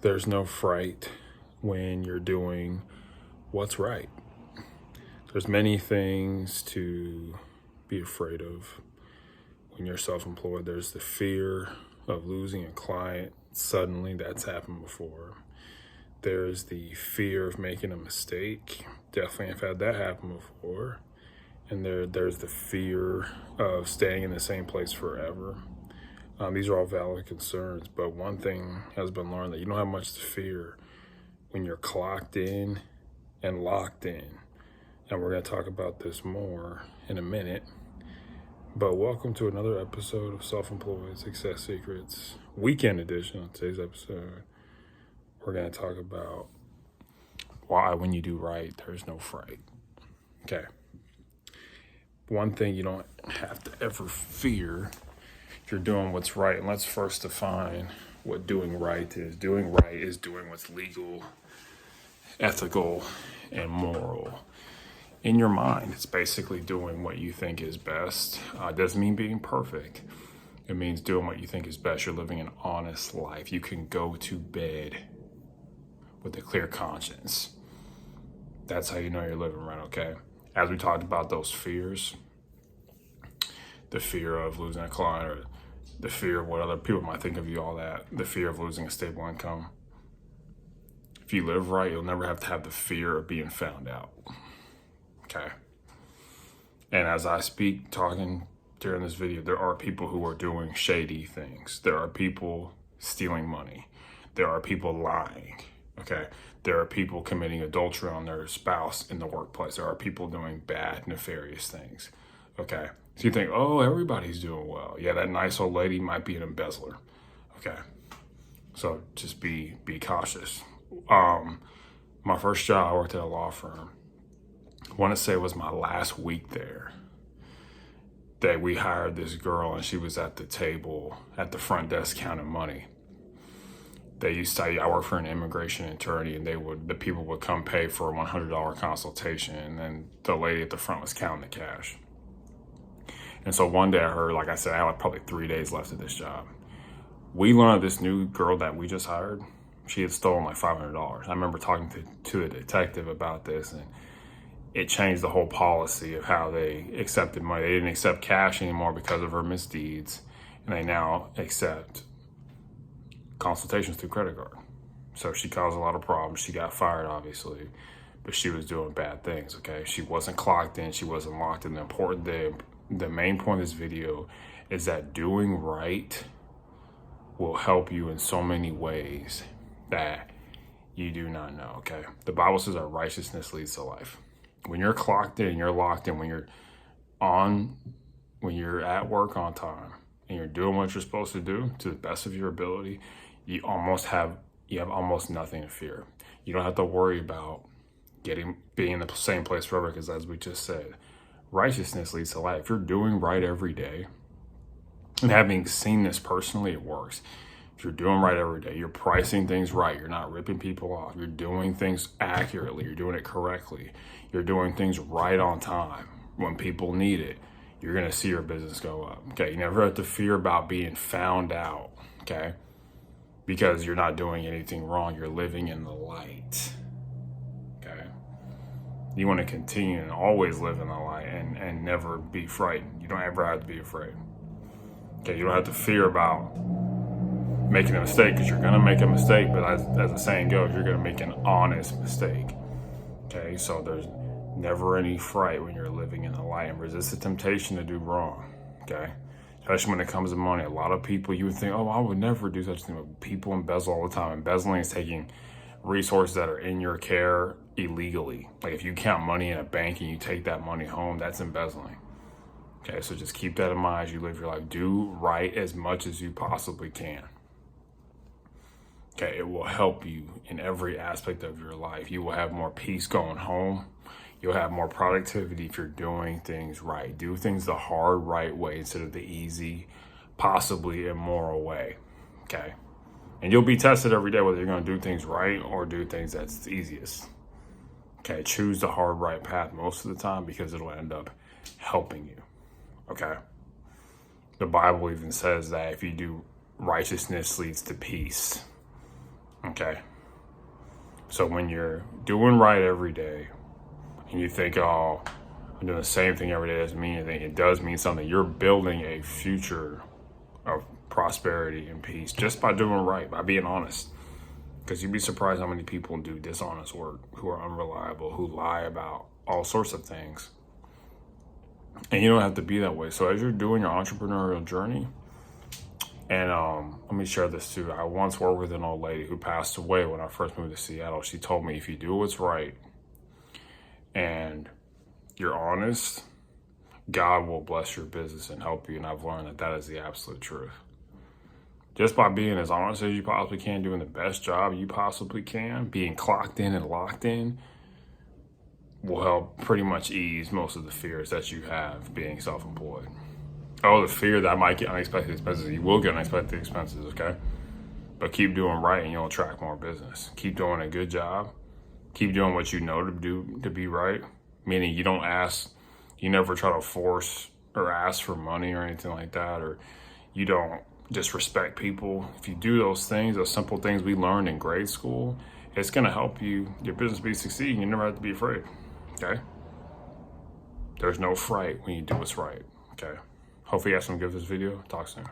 There's no fright when you're doing what's right. There's many things to be afraid of when you're self-employed. There's the fear of losing a client suddenly. That's happened before. There's the fear of making a mistake. Definitely have had that happen before. And there's the fear of staying in the same place forever. These are all valid concerns, but one thing has been learned, that you don't have much to fear when you're clocked in and locked in. And we're going to talk about this more in a minute. But welcome to another episode of Self-Employed Success Secrets, weekend edition. On today's episode, we're going to talk about why when you do right, there's no fright. Okay. One thing you don't have to ever fear if you're doing what's right. And let's first define what doing right is. Doing right is doing what's legal, ethical, and moral. In your mind, it's basically doing what you think is best. It doesn't mean being perfect. It means doing what you think is best. You're living an honest life. You can go to bed with a clear conscience. That's how you know you're living right, okay? As we talked about those fears, the fear of losing a client, or the fear of what other people might think of you, all that, the fear of losing a stable income. If you live right, you'll never have to have the fear of being found out. Okay. And as I speak, talking during this video, there are people who are doing shady things. There are people stealing money. There are people lying. Okay. There are people committing adultery on their spouse in the workplace. There are people doing bad, nefarious things. Okay. So you think, oh, everybody's doing well. Yeah, that nice old lady might be an embezzler. Okay. So just be cautious. My first job, I worked at a law firm. I want to say it was my last week there, that we hired this girl, and she was at the table at the front desk counting money. I worked for an immigration attorney, and the people would come pay for a $100 consultation, and then the lady at the front was counting the cash. And so one day I heard, like I said, I had probably 3 days left of this job. We learned this new girl that we just hired, she had stolen like $500. I remember talking to a detective about this, and it changed the whole policy of how they accepted money. They didn't accept cash anymore because of her misdeeds, and they now accept consultations through credit card. So she caused a lot of problems. She got fired, obviously, but she was doing bad things, okay? She wasn't clocked in. She wasn't locked in. The main point of this video is that doing right will help you in so many ways that you do not know, okay? The Bible says that righteousness leads to life. When you're clocked in, you're locked in, when you're at work on time and you're doing what you're supposed to do to the best of your ability, you have almost nothing to fear. You don't have to worry about being in the same place forever, because as we just said, righteousness leads to life. If you're doing right every day, and having seen this personally, it works. If you're doing right every day, you're pricing things right, you're not ripping people off, you're doing things accurately, you're doing it correctly, you're doing things right on time when people need it, you're going to see your business go up. Okay, you never have to fear about being found out, okay, because you're not doing anything wrong. You're living in the light. Okay, you want to continue and always live in the light and never be frightened. You don't ever have to be afraid. Okay, you don't have to fear about making a mistake, because you're going to make a mistake, but as the saying goes, you're going to make an honest mistake. Okay, so there's never any fright when you're living in the light, and resist the temptation to do wrong. Okay, especially when it comes to money. A lot of people, you would think, oh, I would never do such a thing, but people embezzle all the time. Embezzling is taking resources that are in your care illegally. Like if you count money in a bank and you take that money home, that's embezzling. Okay, so just keep that in mind as you live your life. Do right as much as you possibly can. Okay, it will help you in every aspect of your life. You will have more peace going home. You'll have more productivity if you're doing things right. Do things the hard, right way instead of the easy, possibly immoral way. Okay, and you'll be tested every day whether you're going to do things right or do things that's the easiest. Okay, choose the hard, right path most of the time, because it'll end up helping you. Okay, the Bible even says that if you do righteousness leads to peace. Okay. So when you're doing right every day and you think, oh, I'm doing the same thing every day, doesn't mean anything. It does mean something. You're building a future of prosperity and peace just by doing right, by being honest. Because you'd be surprised how many people do dishonest work, who are unreliable, who lie about all sorts of things. And you don't have to be that way. So as you're doing your entrepreneurial journey, and let me share this too. I once worked with an old lady who passed away when I first moved to Seattle. She told me, if you do what's right and you're honest, God will bless your business and help you. And I've learned that that is the absolute truth. Just by being as honest as you possibly can, doing the best job you possibly can, being clocked in and locked in, will help pretty much ease most of the fears that you have being self-employed. Oh, the fear that I might get unexpected expenses. You will get unexpected expenses, okay? But keep doing right and you'll attract more business. Keep doing a good job. Keep doing what you know to do to be right. Meaning you don't ask, you never try to force or ask for money or anything like that, or you don't disrespect people. If you do those things, those simple things we learned in grade school, it's going to help you, your business be succeed. You never have to be afraid, okay? There's no fright when you do what's right, okay? Hopefully you guys can give this video. Talk soon.